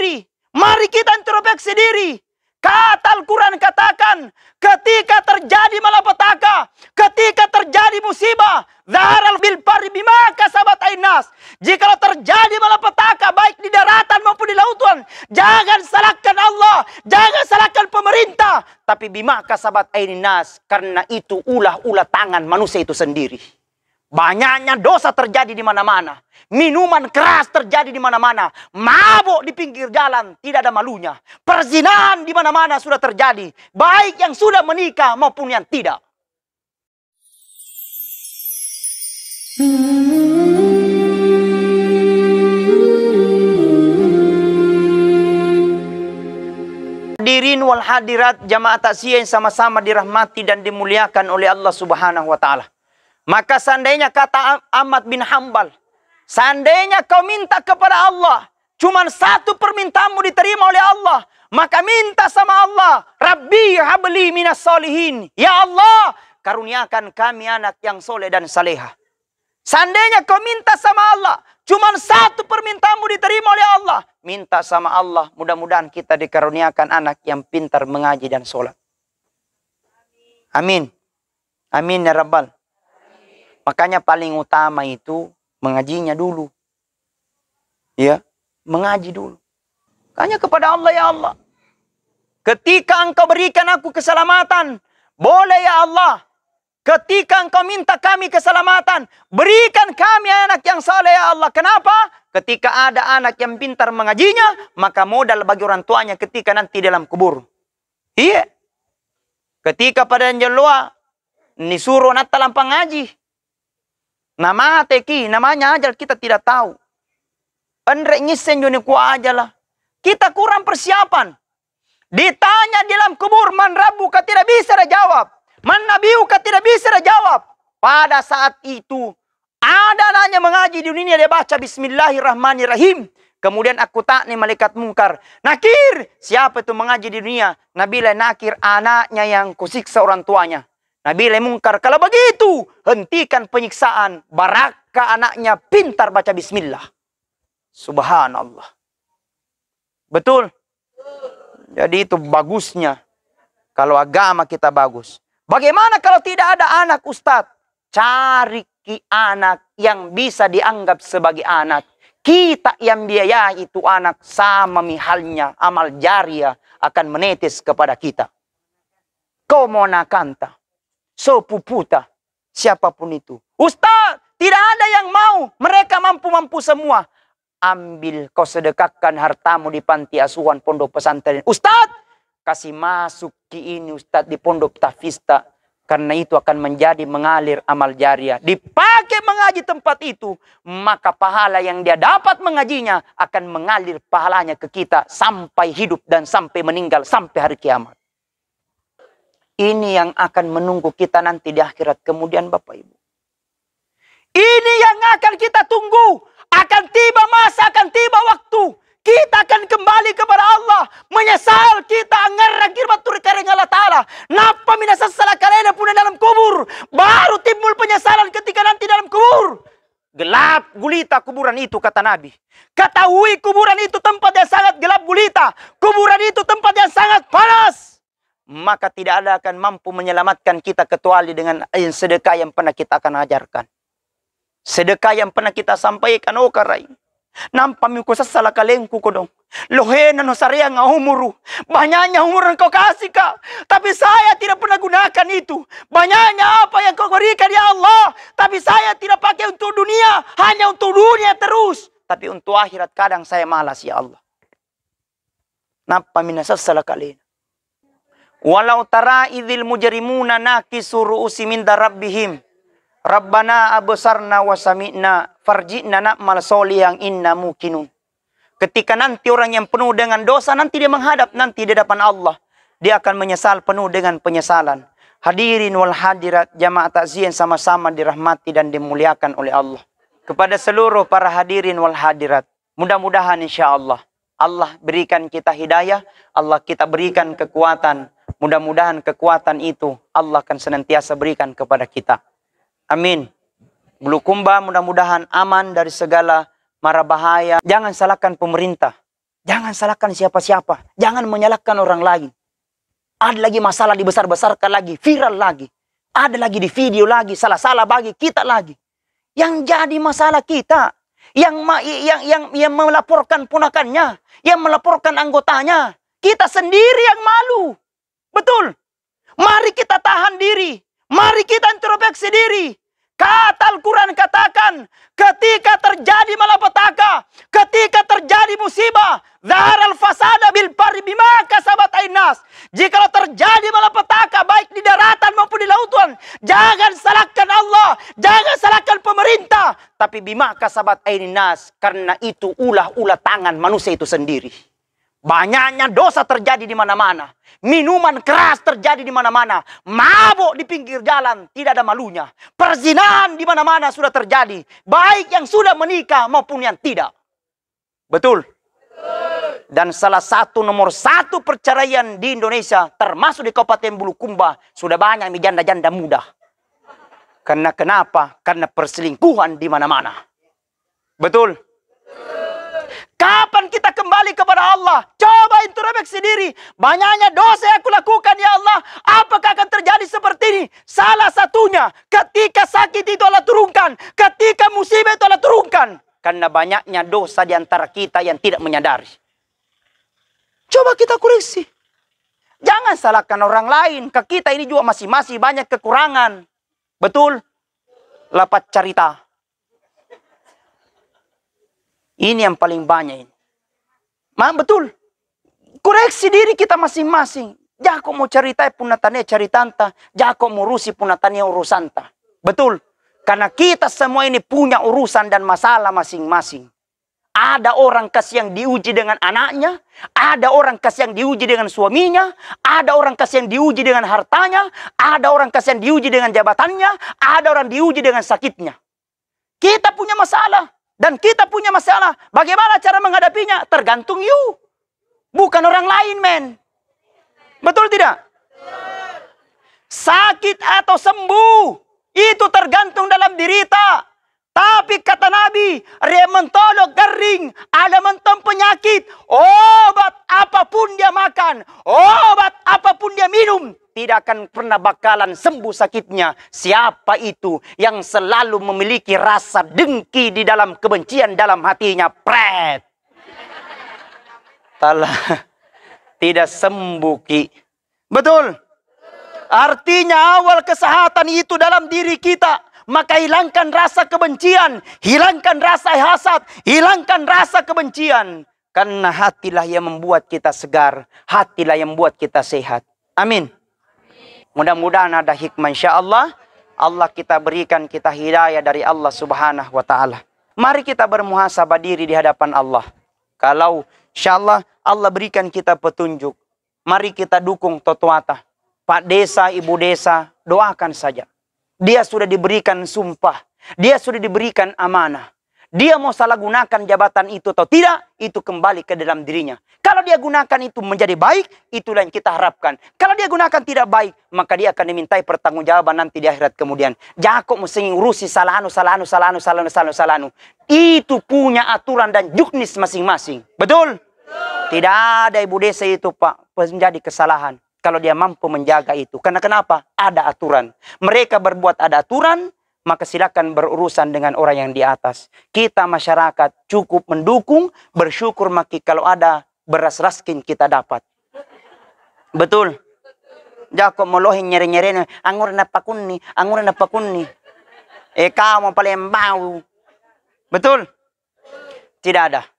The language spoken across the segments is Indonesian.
diri. Mari kita introspeksi diri. Kata Al-Quran katakan, ketika terjadi malapetaka, ketika terjadi musibah, zaharal bil barri bima kasabat ainas. Jikalau terjadi malapetaka baik di daratan maupun di lautan, jangan salahkan Allah, jangan salahkan pemerintah, tapi bima kasabat ainas, karena itu ulah-ulah tangan manusia itu sendiri. Banyaknya dosa terjadi di mana-mana. Minuman keras terjadi di mana-mana. Mabuk di pinggir jalan tidak ada malunya. Perzinahan di mana-mana sudah terjadi. Baik yang sudah menikah maupun yang tidak. Hadirin wal hadirat jamaah taksiyah yang sama-sama dirahmati dan dimuliakan oleh Allah Subhanahu wa taala. Maka seandainya kata Ahmad bin Hanbal, seandainya kau minta kepada Allah, cuman satu permintaanmu diterima oleh Allah, maka minta sama Allah, Rabbi habli minas solihin. Ya Allah, karuniakan kami anak yang soleh dan saleha. Seandainya kau minta sama Allah, cuman satu permintaanmu diterima oleh Allah, minta sama Allah, mudah-mudahan kita dikaruniakan anak yang pintar mengaji dan sholat. Amin. Amin ya Rabbal. Makanya paling utama itu mengajinya dulu. Ya, mengaji dulu. Tanya kepada Allah, ya Allah. Ketika engkau berikan aku keselamatan, boleh ya Allah. Ketika engkau minta kami keselamatan, berikan kami anak yang saleh ya Allah. Kenapa? Ketika ada anak yang pintar mengajinya, maka modal bagi orang tuanya ketika nanti dalam kubur. Iya. Ketika pada Anjalua, disuruh natalam pengaji. Nama teki, namanya aja kita tidak tahu. Andre ngisen joni ku aja lah. Kita kurang persiapan. Ditanya dalam kubur, man rabbuka tidak bisa jawab. Man nabiuka tidak bisa jawab. Pada saat itu, ada nanya mengaji di dunia, dia baca Bismillahirrahmanirrahim. Kemudian aku tanya malaikat mungkar. Nakir, siapa itu mengaji di dunia? Nabila Nakir, anaknya yang kusiksa orang tuanya. Nabi Mungkar, kalau begitu, hentikan penyiksaan. Baraka anaknya pintar baca bismillah. Subhanallah. Betul? Jadi itu bagusnya. Kalau agama kita bagus. Bagaimana kalau tidak ada anak Ustadz? Cari anak yang bisa dianggap sebagai anak. Kita yang biayai itu anak, sama mihalnya amal jariah akan menetes kepada kita. Kau mau nakanta. So puputa, siapapun itu. Ustaz, tidak ada yang mau. Mereka mampu-mampu semua. Ambil kau sedekahkan hartamu di panti asuhan pondok pesantren. Ustaz, kasih masuk ki ini Ustaz di pondok tafista. Karena itu akan menjadi mengalir amal jariah. Dipakai mengaji tempat itu, maka pahala yang dia dapat mengajinya akan mengalir pahalanya ke kita sampai hidup dan sampai meninggal, sampai hari kiamat. Ini yang akan menunggu kita nanti di akhirat kemudian Bapak Ibu. Ini yang akan kita tunggu. Akan tiba masa, akan tiba waktu. Kita akan kembali kepada Allah. Menyesal kita ngerang kirbatur kering Allah Ta'ala. Napa minasa salah kalian pun dalam kubur. Baru timbul penyesalan ketika nanti dalam kubur. Gelap gulita kuburan itu kata Nabi. Ketahui kuburan itu tempat yang sangat gelap gulita. Kuburan itu tempat yang sangat panas. Maka tidak ada akan mampu menyelamatkan kita kecuali dengan sedekah yang pernah kita akan ajarkan. Sedekah yang pernah kita sampaikan. Oh karai. Nampami ko sa salakalengku ko dong. Lohena no saria nga umuru. Banyaknya umur yang kau kasih kak. Tapi saya tidak pernah gunakan itu. Banyaknya apa yang kau berikan ya Allah. Tapi saya tidak pakai untuk dunia. Hanya untuk dunia terus. Tapi untuk akhirat kadang saya malas ya Allah. Nampami na sa salakalena. Walau tara idzil mujrimuna nakisu ru'usi min rabbihim Rabbana absarna wa sami'na farji'na na'mal sholihan inna muqinun. Ketika nanti orang yang penuh dengan dosa nanti dia menghadap nanti di depan Allah, dia akan menyesal penuh dengan penyesalan. Hadirin wal hadirat jamaah takziah sama-sama dirahmati dan dimuliakan oleh Allah. Kepada seluruh para hadirin wal hadirat, mudah-mudahan insyaallah Allah berikan kita hidayah, Allah kita berikan kekuatan. Mudah-mudahan kekuatan itu Allah akan senantiasa berikan kepada kita. Amin. Bulukumba mudah-mudahan aman dari segala mara bahaya. Jangan salahkan pemerintah. Jangan salahkan siapa-siapa. Jangan menyalahkan orang lain. Ada lagi masalah dibesar-besarkan lagi. Viral lagi. Ada lagi di video lagi. Salah-salah bagi kita lagi. Yang jadi masalah kita. Yang melaporkan ponakannya. Yang melaporkan anggotanya. Kita sendiri yang malu. Betul. Mari kita tahan diri. Mari kita introspeksi diri. Kata Al-Quran katakan, ketika terjadi malapetaka, ketika terjadi musibah, zaharal fasada bil barri bima kasabat ainas. Jikalau terjadi malapetaka baik di daratan maupun di lautan, jangan salahkan Allah, jangan salahkan pemerintah, tapi bima kasabat ainas, karena itu ulah-ulah tangan manusia itu sendiri. Banyaknya dosa terjadi di mana-mana. Minuman keras terjadi di mana-mana. Mabuk di pinggir jalan, tidak ada malunya. Perzinahan di mana-mana sudah terjadi. Baik yang sudah menikah maupun yang tidak. Betul? Dan salah satu nomor satu perceraian di Indonesia, termasuk di Kabupaten Bulukumba, sudah banyak janda-janda muda. Karena kenapa? Karena perselingkuhan di mana-mana. Betul? Kapan kita kembali kepada Allah? Coba introspeksi diri. Banyaknya dosa yang aku lakukan, ya Allah. Apakah akan terjadi seperti ini? Salah satunya, ketika sakit itu Allah turunkan. Ketika musibah itu Allah turunkan. Karena banyaknya dosa di antara kita yang tidak menyadari. Coba kita koreksi. Jangan salahkan orang lain. Ke kita ini juga masing-masing banyak kekurangan. Betul? Lapat cerita. Ini yang paling banyak ini. Betul. Koreksi diri kita masing-masing. Jako mau cerita punatane ceritanta. Jako mau urusi punatane urusanta. Betul. Karena kita semua ini punya urusan dan masalah masing-masing. Ada orang kasih yang diuji dengan anaknya. Ada orang kasih yang diuji dengan suaminya. Ada orang kasih yang diuji dengan hartanya. Ada orang kasih yang diuji dengan jabatannya. Ada orang diuji dengan sakitnya. Kita punya masalah. Dan kita punya masalah. Bagaimana cara menghadapinya? Tergantung you. Bukan orang lain, men. Betul tidak? Sakit atau sembuh. Itu tergantung dalam dirita. Tapi kata Nabi, rementolog kering, ada mentom penyakit. Obat apapun dia makan. Obat apapun dia minum. Tidak akan pernah bakalan sembuh sakitnya. Siapa itu yang selalu memiliki rasa dengki di dalam kebencian dalam hatinya? Pret. Tidak sembuh, Ki. Betul. Artinya awal kesehatan itu dalam diri kita. Maka hilangkan rasa kebencian. Hilangkan rasa hasad. Hilangkan rasa kebencian. Karena hatilah yang membuat kita segar. Hatilah yang membuat kita sehat. Amin. Mudah-mudahan ada hikmah insyaAllah. Allah kita berikan kita hidayah dari Allah subhanahu wa ta'ala. Mari kita bermuhasabah diri di hadapan Allah. Kalau insyaAllah Allah berikan kita petunjuk. Mari kita dukung Totuata. Pak Desa, Ibu Desa, doakan saja. Dia sudah diberikan sumpah. Dia sudah diberikan amanah. Dia mau salah gunakan jabatan itu atau tidak, itu kembali ke dalam dirinya. Kalau dia gunakan itu menjadi baik, itulah yang kita harapkan. Kalau dia gunakan tidak baik, maka dia akan dimintai pertanggungjawaban nanti di akhirat kemudian. Jakok mesti urusi salanu. Itu punya aturan dan juknis masing-masing. Betul? Tidak ada Ibu Desa itu, Pak, menjadi kesalahan. Kalau dia mampu menjaga itu. Karena kenapa? Ada aturan. Mereka berbuat ada aturan, maka silakan berurusan dengan orang yang di atas. Kita masyarakat cukup mendukung, bersyukur maki kalau ada beras raskin kita dapat. Betul. Jako molohin nyere-nyere, anggur na pakunni. Kamu paling bau. Betul? Tidak ada.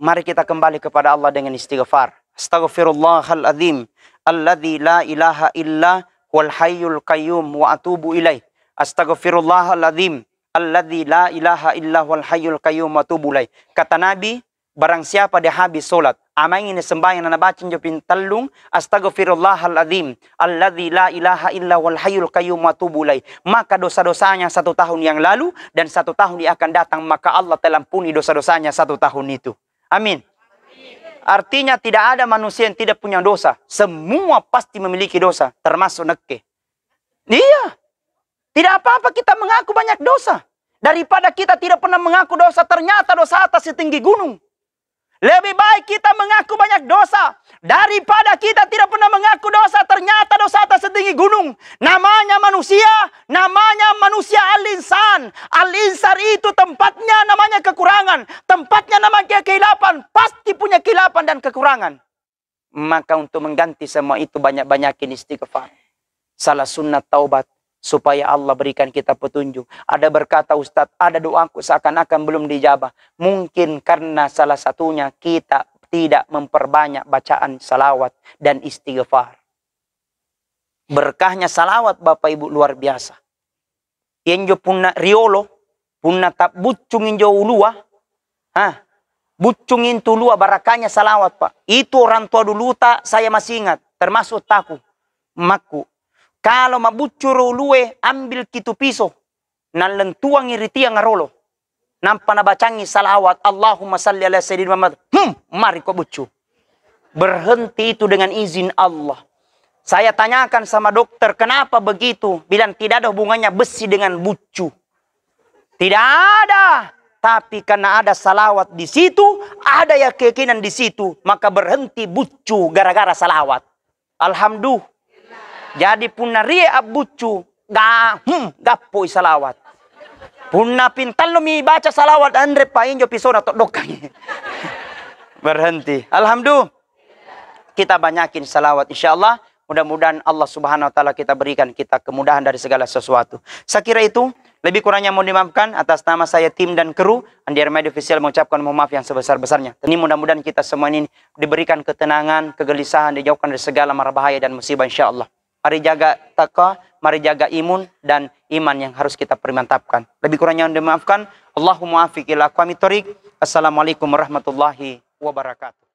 Mari kita kembali kepada Allah dengan istighfar. Astaghfirullahaladzim. Alladzi la ilaha illa wal hayyul qayyum wa atubu ilaih. Astaghfirullahaladzim. Alladzi la ilaha illa wal hayyul qayyum wa atubu ilaih. Kata Nabi, barang siapa dia habis solat, amang ini sembahyang na nabacin jo pintalung, astaghfirullahaladzim. Alladzi la ilaha illa wal hayyul qayyum wa atubu ilaih. Maka dosa-dosanya 1 tahun yang lalu dan 1 tahun yang akan datang, maka Allah telah ampuni dosa-dosanya 1 tahun itu. Amin. Artinya tidak ada manusia yang tidak punya dosa. Semua pasti memiliki dosa. Termasuk neke. Iya. Tidak apa-apa kita mengaku banyak dosa. Daripada kita tidak pernah mengaku dosa. Ternyata dosa atas setinggi gunung. Lebih baik kita mengaku banyak dosa daripada kita tidak pernah mengaku dosa. Ternyata dosa tak setinggi gunung. Namanya manusia al-insan. Al-insan itu tempatnya namanya kekurangan. Tempatnya namanya kehilapan. Pasti punya kehilapan dan kekurangan. Maka untuk mengganti semua itu banyak-banyakin istighfar. Salah sunnah taubat. Supaya Allah berikan kita petunjuk. Ada berkata Ustadz, ada doaku seakan-akan belum dijabah. Mungkin karena salah satunya kita tidak memperbanyak bacaan salawat dan istighfar. Berkahnya salawat Bapak Ibu luar biasa. Yenjo punna riolo, punna tak bucung injo ulua. Bucung itu lua barakahnya salawat Pak. Itu orang tua dulu tak saya masih ingat. Termasuk taku, makku. Kalau mabucuro luwe ambil kitu piso nan lentuang iritia ngarolo nampa na bacangi salawat Allahumma salli ala sayyidina Muhammad mari ko bucu berhenti itu dengan izin Allah. Saya tanyakan sama dokter kenapa begitu, bilang tidak ada hubungannya besi dengan bucu, tidak ada, tapi karena ada salawat di situ, ada ya keyakinan di situ, maka berhenti bucu gara-gara salawat. Alhamdulillah. Jadi punna ria abucu gappoi salawat. Punna pintal lo mi baca salawat andre pa injo pisona tok dokangi. Berhenti. Alhamdulillah. Kita banyakin salawat insyaallah. Mudah-mudahan Allah Subhanahu wa taala kita berikan kita kemudahan dari segala sesuatu. Saya kira itu, lebih kurangnya mohon dimaafkan atas nama saya tim dan kru Andi Armadi Official mengucapkan mohon maaf yang sebesar-besarnya. Ini mudah-mudahan kita semua ini diberikan ketenangan, kegelisahan, dijauhkan dari segala mara bahaya dan musibah insyaallah. Mari jaga takwa, mari jaga imun dan iman yang harus kita permantapkan. Lebih kurangnya dimaafkan. Allahumma afiq ila aqwamit thoriq. Assalamualaikum warahmatullahi wabarakatuh.